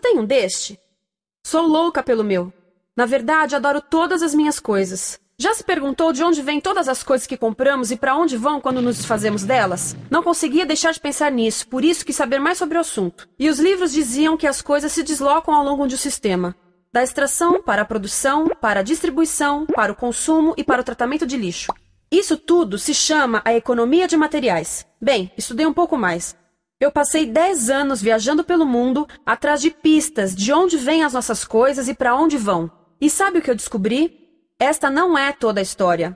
tem um deste? Sou louca pelo meu. Na verdade, adoro todas as minhas coisas. Já se perguntou de onde vêm todas as coisas que compramos e para onde vão quando nos desfazemos delas? Não conseguia deixar de pensar nisso, por isso quis saber mais sobre o assunto. E os livros diziam que as coisas se deslocam ao longo de um sistema. Da extração, para a produção, para a distribuição, para o consumo e para o tratamento de lixo. Isso tudo se chama a economia de materiais. Bem, estudei um pouco mais. Eu passei 10 anos viajando pelo mundo atrás de pistas de onde vêm as nossas coisas e para onde vão. E sabe o que eu descobri? Esta não é toda a história.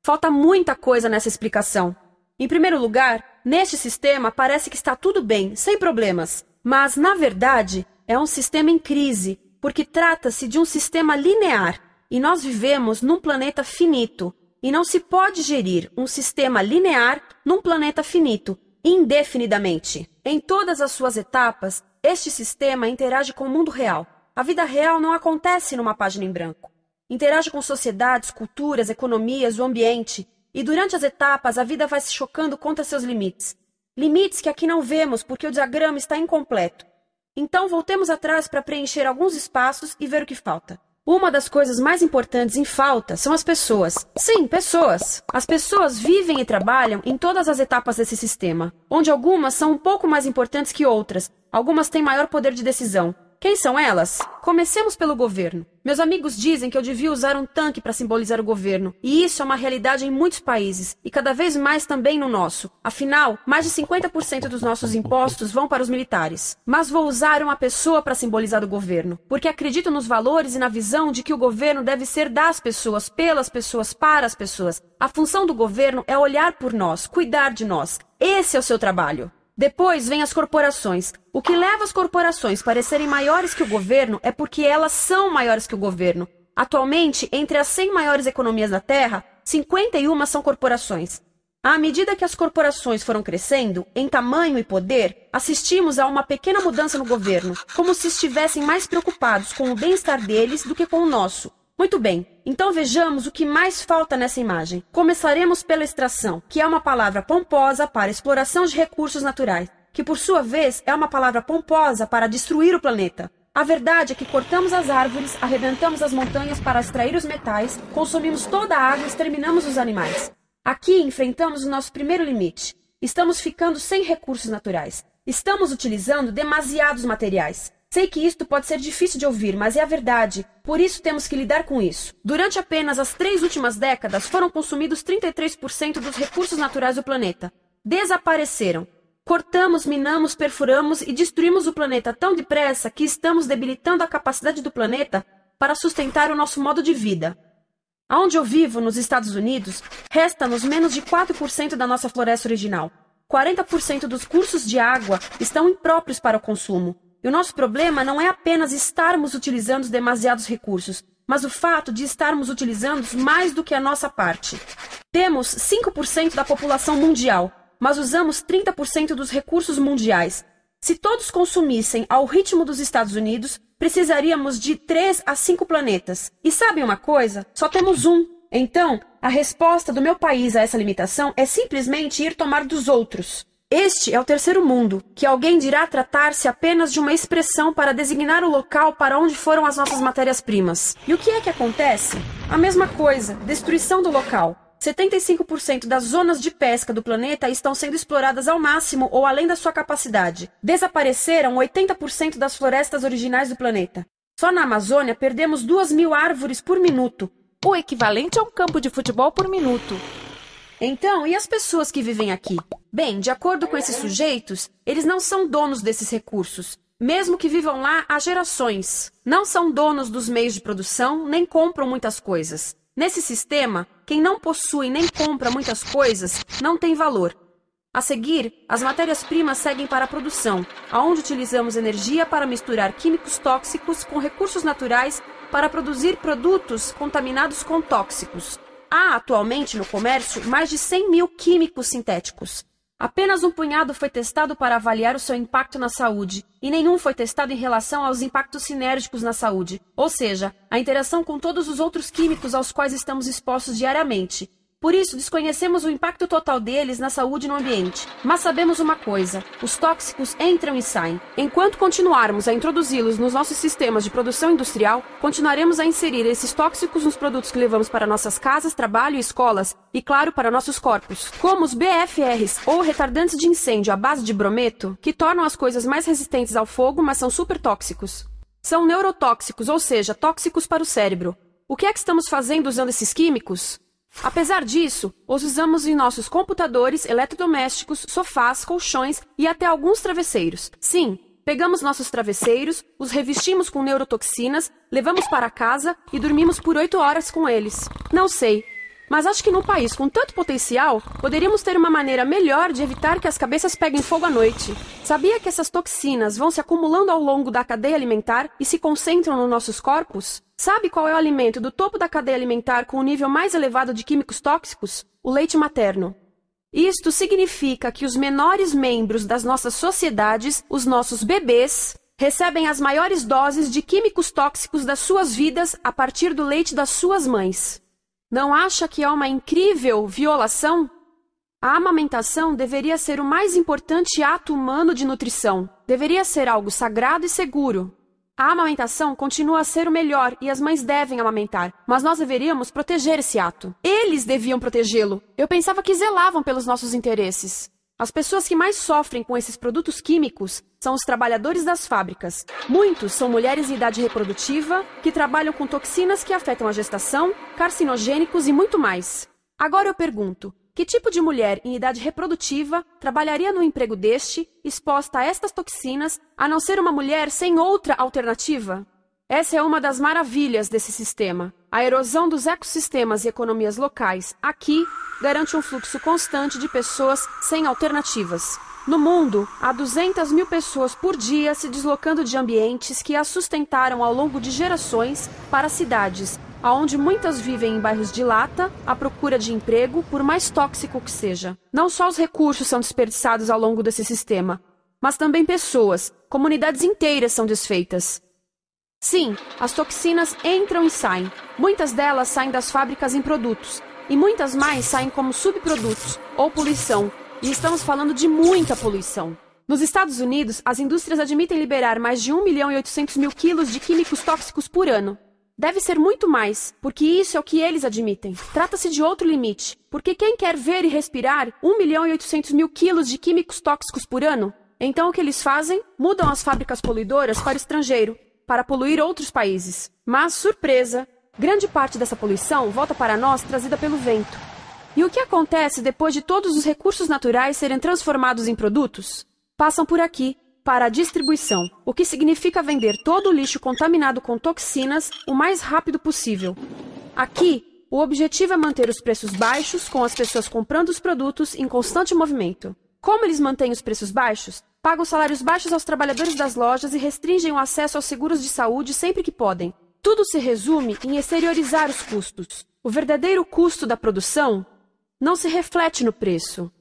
Falta muita coisa nessa explicação. Em primeiro lugar, neste sistema parece que está tudo bem, sem problemas. Mas, na verdade, é um sistema em crise, porque trata-se de um sistema linear, e nós vivemos num planeta finito, e não se pode gerir um sistema linear num planeta finito, indefinidamente. Em todas as suas etapas, este sistema interage com o mundo real. A vida real não acontece numa página em branco. Interage com sociedades, culturas, economias, o ambiente. E durante as etapas, a vida vai se chocando contra seus limites. Limites que aqui não vemos porque o diagrama está incompleto. Então, voltemos atrás para preencher alguns espaços e ver o que falta. Uma das coisas mais importantes em falta são as pessoas. Sim, pessoas. As pessoas vivem e trabalham em todas as etapas desse sistema, onde algumas são um pouco mais importantes que outras. Algumas têm maior poder de decisão. Quem são elas? Comecemos pelo governo. Meus amigos dizem que eu devia usar um tanque para simbolizar o governo, e isso é uma realidade em muitos países, e cada vez mais também no nosso. Afinal, mais de 50% dos nossos impostos vão para os militares. Mas vou usar uma pessoa para simbolizar o governo, porque acredito nos valores e na visão de que o governo deve ser das pessoas, pelas pessoas, para as pessoas. A função do governo é olhar por nós, cuidar de nós. Esse é o seu trabalho. Depois vem as corporações. O que leva as corporações a parecerem maiores que o governo é porque elas são maiores que o governo. Atualmente, entre as 100 maiores economias da Terra, 51 são corporações. À medida que as corporações foram crescendo, em tamanho e poder, assistimos a uma pequena mudança no governo, como se estivessem mais preocupados com o bem-estar deles do que com o nosso. Muito bem, então vejamos o que mais falta nessa imagem. Começaremos pela extração, que é uma palavra pomposa para exploração de recursos naturais, que por sua vez é uma palavra pomposa para destruir o planeta. A verdade é que cortamos as árvores, arrebentamos as montanhas para extrair os metais, consumimos toda a água e exterminamos os animais. Aqui enfrentamos o nosso primeiro limite. Estamos ficando sem recursos naturais. Estamos utilizando demasiados materiais. Sei que isto pode ser difícil de ouvir, mas é a verdade. Por isso temos que lidar com isso. Durante apenas as 3 últimas décadas, foram consumidos 33% dos recursos naturais do planeta. Desapareceram. Cortamos, minamos, perfuramos e destruímos o planeta tão depressa que estamos debilitando a capacidade do planeta para sustentar o nosso modo de vida. Aonde eu vivo, nos Estados Unidos, resta-nos menos de 4% da nossa floresta original. 40% dos cursos de água estão impróprios para o consumo. E o nosso problema não é apenas estarmos utilizando demasiados recursos, mas o fato de estarmos utilizando mais do que a nossa parte. Temos 5% da população mundial, mas usamos 30% dos recursos mundiais. Se todos consumissem ao ritmo dos Estados Unidos, precisaríamos de 3 a 5 planetas. E sabem uma coisa? Só temos um. Então, a resposta do meu país a essa limitação é simplesmente ir tomar dos outros. Este é o terceiro mundo, que alguém dirá tratar-se apenas de uma expressão para designar o local para onde foram as nossas matérias-primas. E o que é que acontece? A mesma coisa, destruição do local. 75% das zonas de pesca do planeta estão sendo exploradas ao máximo ou além da sua capacidade. Desapareceram 80% das florestas originais do planeta. Só na Amazônia perdemos 2.000 árvores por minuto, o equivalente a um campo de futebol por minuto. Então, e as pessoas que vivem aqui? Bem, de acordo com esses sujeitos, eles não são donos desses recursos, mesmo que vivam lá há gerações. Não são donos dos meios de produção, nem compram muitas coisas. Nesse sistema, quem não possui nem compra muitas coisas não tem valor. A seguir, as matérias-primas seguem para a produção, onde utilizamos energia para misturar químicos tóxicos com recursos naturais para produzir produtos contaminados com tóxicos. Há atualmente no comércio mais de 100.000 químicos sintéticos. Apenas um punhado foi testado para avaliar o seu impacto na saúde, e nenhum foi testado em relação aos impactos sinérgicos na saúde, ou seja, a interação com todos os outros químicos aos quais estamos expostos diariamente. Por isso, desconhecemos o impacto total deles na saúde e no ambiente. Mas sabemos uma coisa: os tóxicos entram e saem. Enquanto continuarmos a introduzi-los nos nossos sistemas de produção industrial, continuaremos a inserir esses tóxicos nos produtos que levamos para nossas casas, trabalho e escolas, e claro, para nossos corpos. Como os BFRs, ou retardantes de incêndio à base de brometo, que tornam as coisas mais resistentes ao fogo, mas são super tóxicos. São neurotóxicos, ou seja, tóxicos para o cérebro. O que é que estamos fazendo usando esses químicos? Apesar disso, os usamos em nossos computadores, eletrodomésticos, sofás, colchões e até alguns travesseiros. Sim, pegamos nossos travesseiros, os revestimos com neurotoxinas, levamos para casa e dormimos por 8 horas com eles. Não sei, mas acho que num país com tanto potencial, poderíamos ter uma maneira melhor de evitar que as cabeças peguem fogo à noite. Sabia que essas toxinas vão se acumulando ao longo da cadeia alimentar e se concentram nos nossos corpos? Sabe qual é o alimento do topo da cadeia alimentar com o nível mais elevado de químicos tóxicos? O leite materno. Isto significa que os menores membros das nossas sociedades, os nossos bebês, recebem as maiores doses de químicos tóxicos das suas vidas a partir do leite das suas mães. Não acha que é uma incrível violação? A amamentação deveria ser o mais importante ato humano de nutrição. Deveria ser algo sagrado e seguro. A amamentação continua a ser o melhor e as mães devem amamentar, mas nós deveríamos proteger esse ato. Eles deviam protegê-lo. Eu pensava que zelavam pelos nossos interesses. As pessoas que mais sofrem com esses produtos químicos são os trabalhadores das fábricas. Muitos são mulheres em idade reprodutiva que trabalham com toxinas que afetam a gestação, carcinogênicos e muito mais. Agora eu pergunto: que tipo de mulher em idade reprodutiva trabalharia no emprego deste, exposta a estas toxinas, a não ser uma mulher sem outra alternativa? Essa é uma das maravilhas desse sistema. A erosão dos ecossistemas e economias locais aqui garante um fluxo constante de pessoas sem alternativas. No mundo, há 200 mil pessoas por dia se deslocando de ambientes que as sustentaram ao longo de gerações para cidades, onde muitas vivem em bairros de lata, à procura de emprego, por mais tóxico que seja. Não só os recursos são desperdiçados ao longo desse sistema, mas também pessoas, comunidades inteiras são desfeitas. Sim, as toxinas entram e saem. Muitas delas saem das fábricas em produtos, e muitas mais saem como subprodutos, ou poluição, e estamos falando de muita poluição. Nos Estados Unidos, as indústrias admitem liberar mais de 1.800.000 quilos de químicos tóxicos por ano. Deve ser muito mais, porque isso é o que eles admitem. Trata-se de outro limite, porque quem quer ver e respirar 1.800.000 quilos de químicos tóxicos por ano? Então o que eles fazem? Mudam as fábricas poluidoras para o estrangeiro, para poluir outros países. Mas, surpresa, grande parte dessa poluição volta para nós trazida pelo vento. E o que acontece depois de todos os recursos naturais serem transformados em produtos? Passam por aqui, para a distribuição, o que significa vender todo o lixo contaminado com toxinas o mais rápido possível. Aqui, o objetivo é manter os preços baixos, com as pessoas comprando os produtos em constante movimento. Como eles mantêm os preços baixos? Pagam salários baixos aos trabalhadores das lojas e restringem o acesso aos seguros de saúde sempre que podem. Tudo se resume em exteriorizar os custos. O verdadeiro custo da produção não se reflete no preço.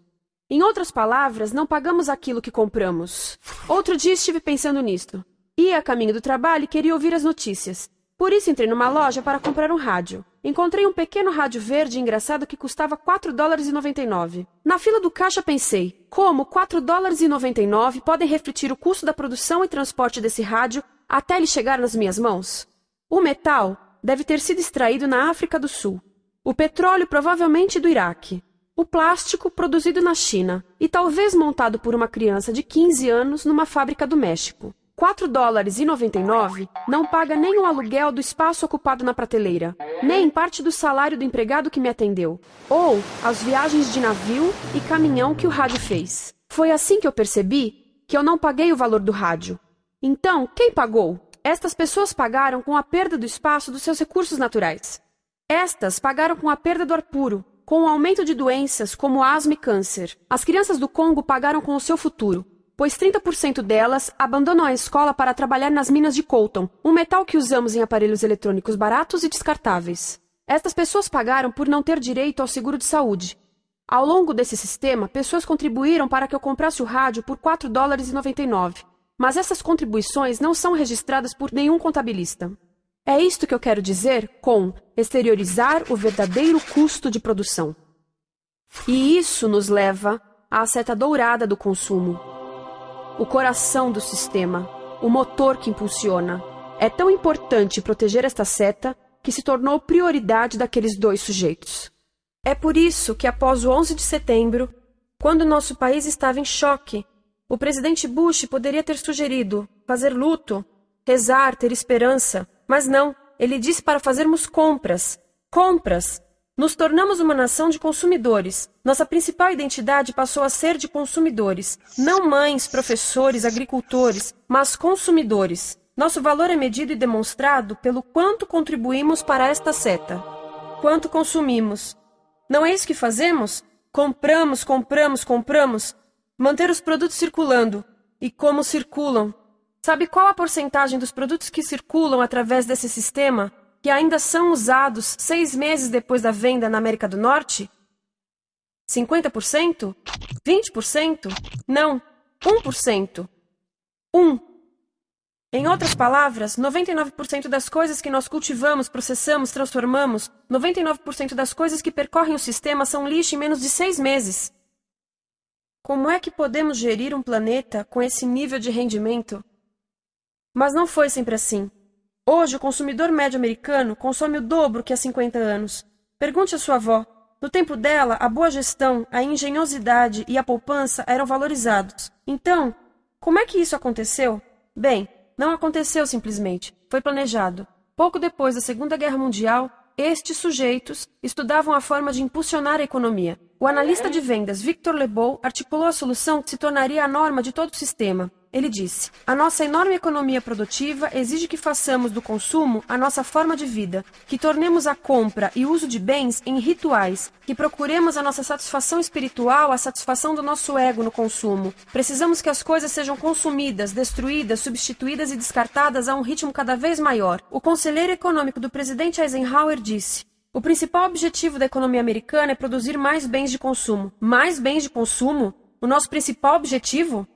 Em outras palavras, não pagamos aquilo que compramos. Outro dia estive pensando nisto. Ia a caminho do trabalho e queria ouvir as notícias. Por isso entrei numa loja para comprar um rádio. Encontrei um pequeno rádio verde engraçado que custava $4,99. Na fila do caixa pensei, como $4,99 podem refletir o custo da produção e transporte desse rádio até ele chegar nas minhas mãos? O metal deve ter sido extraído na África do Sul. O petróleo provavelmente do Iraque. O plástico produzido na China e talvez montado por uma criança de 15 anos numa fábrica do México. $4,99 não paga nem o aluguel do espaço ocupado na prateleira, nem parte do salário do empregado que me atendeu, ou as viagens de navio e caminhão que o rádio fez. Foi assim que eu percebi que eu não paguei o valor do rádio. Então, quem pagou? Estas pessoas pagaram com a perda do espaço dos seus recursos naturais. Estas pagaram com a perda do ar puro, com o aumento de doenças como asma e câncer. As crianças do Congo pagaram com o seu futuro, pois 30% delas abandonam a escola para trabalhar nas minas de coltan, um metal que usamos em aparelhos eletrônicos baratos e descartáveis. Estas pessoas pagaram por não ter direito ao seguro de saúde. Ao longo desse sistema, pessoas contribuíram para que eu comprasse o rádio por $4,99, mas essas contribuições não são registradas por nenhum contabilista. É isto que eu quero dizer com exteriorizar o verdadeiro custo de produção. E isso nos leva à seta dourada do consumo. O coração do sistema, o motor que impulsiona. É tão importante proteger esta seta que se tornou prioridade daqueles dois sujeitos. É por isso que após o 11 de setembro, quando nosso país estava em choque, o presidente Bush poderia ter sugerido fazer luto, rezar, ter esperança, mas não, ele disse para fazermos compras. Compras! Nos tornamos uma nação de consumidores. Nossa principal identidade passou a ser de consumidores. Não mães, professores, agricultores, mas consumidores. Nosso valor é medido e demonstrado pelo quanto contribuímos para esta seta. Quanto consumimos. Não é isso que fazemos? Compramos, compramos, compramos. Manter os produtos circulando. E como circulam? Sabe qual a porcentagem dos produtos que circulam através desse sistema que ainda são usados 6 meses depois da venda na América do Norte? 50%? 20%? Não, 1%. 1. Em outras palavras, 99% das coisas que nós cultivamos, processamos, transformamos, 99% das coisas que percorrem o sistema são lixo em menos de 6 meses. Como é que podemos gerir um planeta com esse nível de rendimento? Mas não foi sempre assim. Hoje, o consumidor médio americano consome o dobro que há 50 anos. Pergunte à sua avó. No tempo dela, a boa gestão, a engenhosidade e a poupança eram valorizados. Então, como é que isso aconteceu? Bem, não aconteceu simplesmente. Foi planejado. Pouco depois da Segunda Guerra Mundial, estes sujeitos estudavam a forma de impulsionar a economia. O analista de vendas Victor Lebow articulou a solução que se tornaria a norma de todo o sistema. Ele disse: a nossa enorme economia produtiva exige que façamos do consumo a nossa forma de vida, que tornemos a compra e o uso de bens em rituais, que procuremos a nossa satisfação espiritual, a satisfação do nosso ego no consumo. Precisamos que as coisas sejam consumidas, destruídas, substituídas e descartadas a um ritmo cada vez maior. O conselheiro econômico do presidente Eisenhower disse: o principal objetivo da economia americana é produzir mais bens de consumo. Mais bens de consumo? O nosso principal objetivo?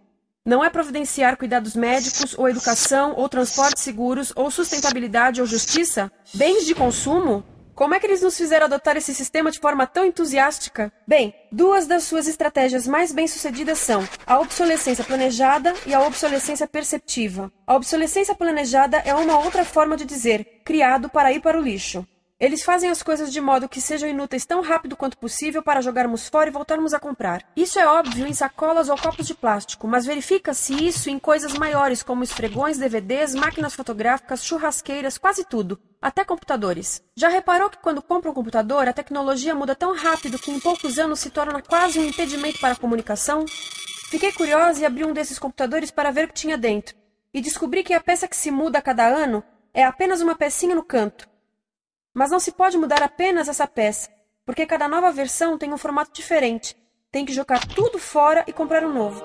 Não é providenciar cuidados médicos, ou educação, ou transportes seguros, ou sustentabilidade, ou justiça? Bens de consumo? Como é que eles nos fizeram adotar esse sistema de forma tão entusiástica? Bem, 2 das suas estratégias mais bem-sucedidas são a obsolescência planejada e a obsolescência perceptiva. A obsolescência planejada é uma outra forma de dizer criado para ir para o lixo. Eles fazem as coisas de modo que sejam inúteis tão rápido quanto possível para jogarmos fora e voltarmos a comprar. Isso é óbvio em sacolas ou copos de plástico, mas verifica-se isso em coisas maiores como esfregões, DVDs, máquinas fotográficas, churrasqueiras, quase tudo, até computadores. Já reparou que quando compra um computador, a tecnologia muda tão rápido que em poucos anos se torna quase um impedimento para a comunicação? Fiquei curiosa e abri um desses computadores para ver o que tinha dentro, e descobri que a peça que se muda a cada ano é apenas uma pecinha no canto. Mas não se pode mudar apenas essa peça, porque cada nova versão tem um formato diferente. Tem que jogar tudo fora e comprar um novo.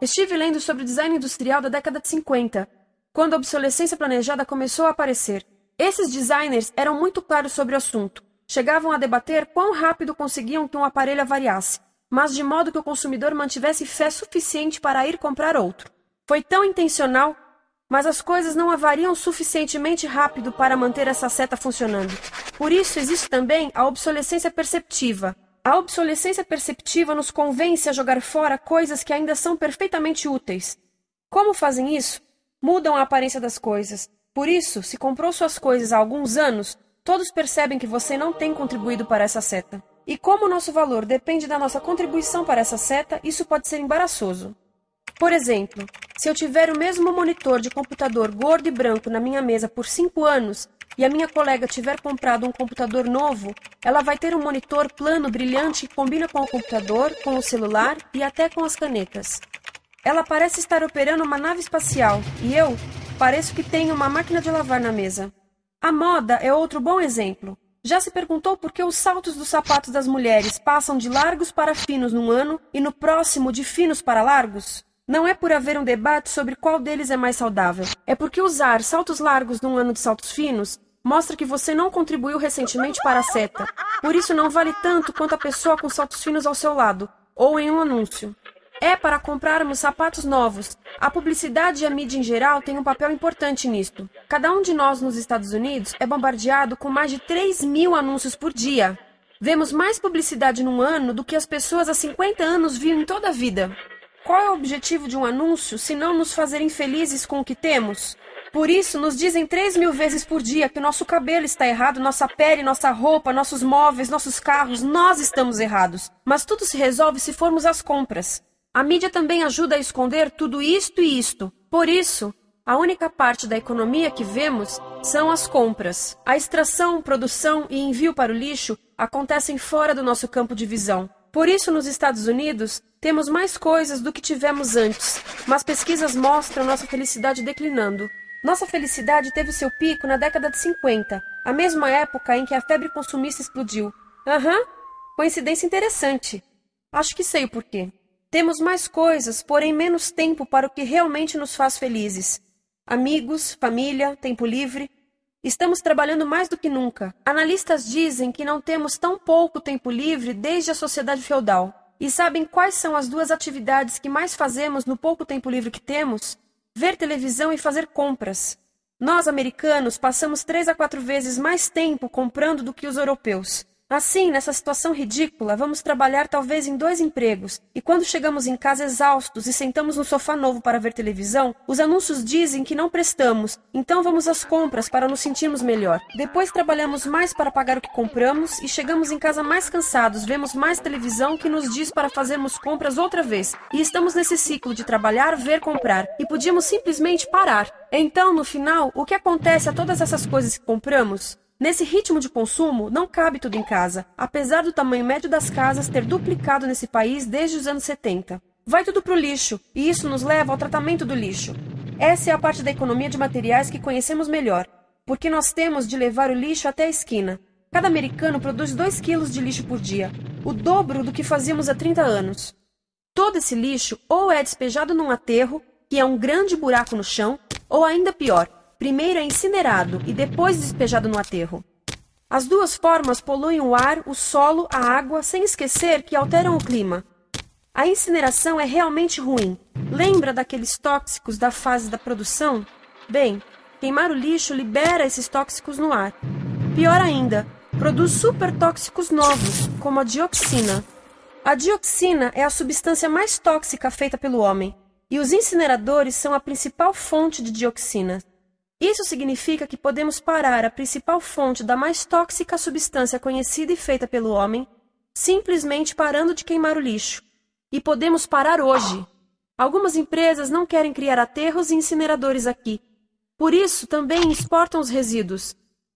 Estive lendo sobre o design industrial da década de 50, quando a obsolescência planejada começou a aparecer. Esses designers eram muito claros sobre o assunto. Chegavam a debater quão rápido conseguiam que um aparelho avariasse, mas de modo que o consumidor mantivesse fé suficiente para ir comprar outro. Foi tão intencional, mas as coisas não avariam suficientemente rápido para manter essa seta funcionando. Por isso existe também a obsolescência perceptiva. A obsolescência perceptiva nos convence a jogar fora coisas que ainda são perfeitamente úteis. Como fazem isso? Mudam a aparência das coisas. Por isso, se comprou suas coisas há alguns anos, todos percebem que você não tem contribuído para essa seta. E como o nosso valor depende da nossa contribuição para essa seta, isso pode ser embaraçoso. Por exemplo, se eu tiver o mesmo monitor de computador gordo e branco na minha mesa por 5 anos e a minha colega tiver comprado um computador novo, ela vai ter um monitor plano brilhante que combina com o computador, com o celular e até com as canetas. Ela parece estar operando uma nave espacial e eu pareço que tenho uma máquina de lavar na mesa. A moda é outro bom exemplo. Já se perguntou por que os saltos dos sapatos das mulheres passam de largos para finos num ano e no próximo de finos para largos? Não é por haver um debate sobre qual deles é mais saudável. É porque usar saltos largos num ano de saltos finos mostra que você não contribuiu recentemente para a seta. Por isso não vale tanto quanto a pessoa com saltos finos ao seu lado, ou em um anúncio. É para comprarmos sapatos novos. A publicidade e a mídia em geral têm um papel importante nisto. Cada um de nós nos Estados Unidos é bombardeado com mais de 3.000 anúncios por dia. Vemos mais publicidade num ano do que as pessoas há 50 anos viam em toda a vida. Qual é o objetivo de um anúncio se não nos fazer infelizes com o que temos? Por isso, nos dizem 3.000 vezes por dia que nosso cabelo está errado, nossa pele, nossa roupa, nossos móveis, nossos carros, nós estamos errados. Mas tudo se resolve se formos às compras. A mídia também ajuda a esconder tudo isto e isto. Por isso, a única parte da economia que vemos são as compras. A extração, produção e envio para o lixo acontecem fora do nosso campo de visão. Por isso, nos Estados Unidos, temos mais coisas do que tivemos antes, mas pesquisas mostram nossa felicidade declinando. Nossa felicidade teve seu pico na década de 50, a mesma época em que a febre consumista explodiu. Coincidência interessante. Acho que sei o porquê. Temos mais coisas, porém menos tempo para o que realmente nos faz felizes. Amigos, família, tempo livre. Estamos trabalhando mais do que nunca. Analistas dizem que não temos tão pouco tempo livre desde a sociedade feudal. E sabem quais são as duas atividades que mais fazemos no pouco tempo livre que temos? Ver televisão e fazer compras. Nós, americanos, passamos 3 a 4 vezes mais tempo comprando do que os europeus. Assim, nessa situação ridícula, vamos trabalhar talvez em 2 empregos, e quando chegamos em casa exaustos e sentamos no sofá novo para ver televisão, os anúncios dizem que não prestamos, então vamos às compras para nos sentirmos melhor. Depois trabalhamos mais para pagar o que compramos e chegamos em casa mais cansados, vemos mais televisão que nos diz para fazermos compras outra vez. E estamos nesse ciclo de trabalhar, ver, comprar, e podíamos simplesmente parar. Então, no final, o que acontece a todas essas coisas que compramos? Nesse ritmo de consumo, não cabe tudo em casa, apesar do tamanho médio das casas ter duplicado nesse país desde os anos 70. Vai tudo para o lixo, e isso nos leva ao tratamento do lixo. Essa é a parte da economia de materiais que conhecemos melhor, porque nós temos de levar o lixo até a esquina. Cada americano produz 2 quilos de lixo por dia, o dobro do que fazíamos há 30 anos. Todo esse lixo ou é despejado num aterro, que é um grande buraco no chão, ou ainda pior, primeiro é incinerado e depois despejado no aterro. As duas formas poluem o ar, o solo, a água, sem esquecer que alteram o clima. A incineração é realmente ruim. Lembra daqueles tóxicos da fase da produção? Bem, queimar o lixo libera esses tóxicos no ar. Pior ainda, produz supertóxicos novos, como a dioxina. A dioxina é a substância mais tóxica feita pelo homem, e os incineradores são a principal fonte de dioxina. Isso significa que podemos parar a principal fonte da mais tóxica substância conhecida e feita pelo homem, simplesmente parando de queimar o lixo. E podemos parar hoje. Algumas empresas não querem criar aterros e incineradores aqui. Por isso, também exportam os resíduos.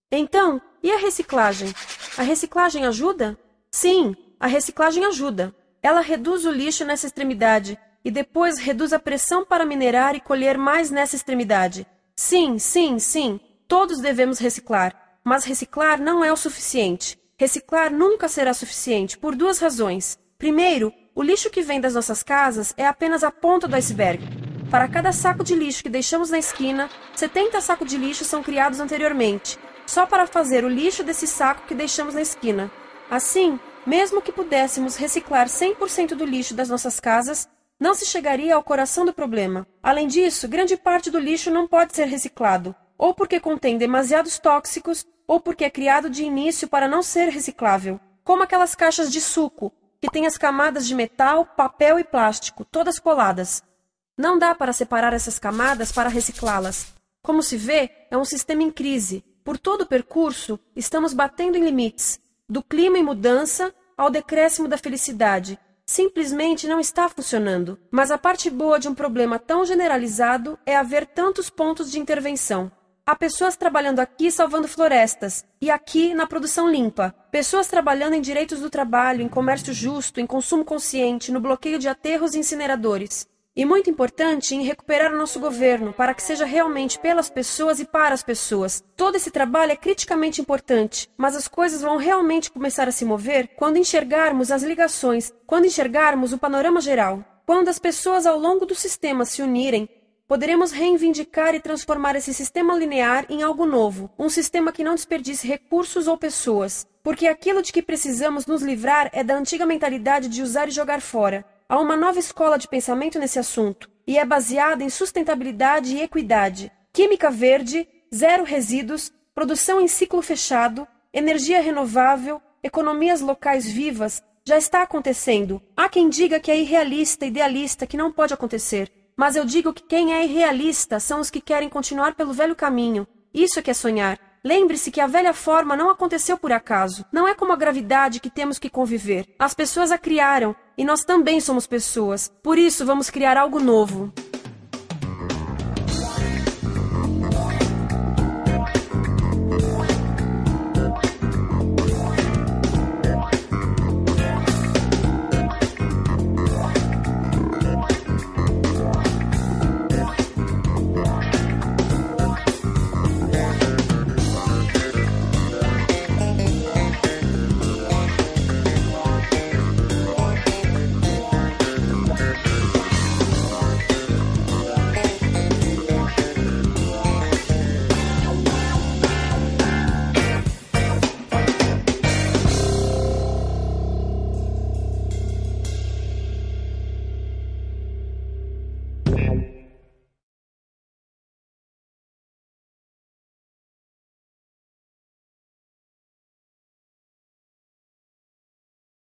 Então, e a reciclagem? A reciclagem ajuda? Sim, a reciclagem ajuda. Ela reduz o lixo nessa extremidade e depois reduz a pressão para minerar e colher mais nessa extremidade. Sim, todos devemos reciclar, mas reciclar não é o suficiente. Reciclar nunca será suficiente, por 2 razões. Primeiro, o lixo que vem das nossas casas é apenas a ponta do iceberg. Para cada saco de lixo que deixamos na esquina, 70 sacos de lixo são criados anteriormente, só para fazer o lixo desse saco que deixamos na esquina. Assim, mesmo que pudéssemos reciclar 100% do lixo das nossas casas, não se chegaria ao coração do problema. Além disso, grande parte do lixo não pode ser reciclado, ou porque contém demasiados tóxicos, ou porque é criado de início para não ser reciclável, como aquelas caixas de suco, que têm as camadas de metal, papel e plástico, todas coladas. Não dá para separar essas camadas para reciclá-las. Como se vê, é um sistema em crise. Por todo o percurso, estamos batendo em limites, do clima em mudança ao decréscimo da felicidade. Simplesmente não está funcionando. Mas a parte boa de um problema tão generalizado é haver tantos pontos de intervenção. Há pessoas trabalhando aqui salvando florestas, e aqui na produção limpa. Pessoas trabalhando em direitos do trabalho, em comércio justo, em consumo consciente, no bloqueio de aterros e incineradores. E muito importante, em recuperar o nosso governo, para que seja realmente pelas pessoas e para as pessoas. Todo esse trabalho é criticamente importante, mas as coisas vão realmente começar a se mover quando enxergarmos as ligações, quando enxergarmos o panorama geral. Quando as pessoas ao longo do sistema se unirem, poderemos reivindicar e transformar esse sistema linear em algo novo, um sistema que não desperdice recursos ou pessoas, porque aquilo de que precisamos nos livrar é da antiga mentalidade de usar e jogar fora. Há uma nova escola de pensamento nesse assunto, e é baseada em sustentabilidade e equidade, química verde, zero resíduos, produção em ciclo fechado, energia renovável, economias locais vivas, já está acontecendo. Há quem diga que é irrealista, idealista, que não pode acontecer. Mas eu digo que quem é irrealista são os que querem continuar pelo velho caminho. Isso é que é sonhar. Lembre-se que a velha forma não aconteceu por acaso. Não é como a gravidade que temos que conviver. As pessoas a criaram, e nós também somos pessoas. Por isso, vamos criar algo novo.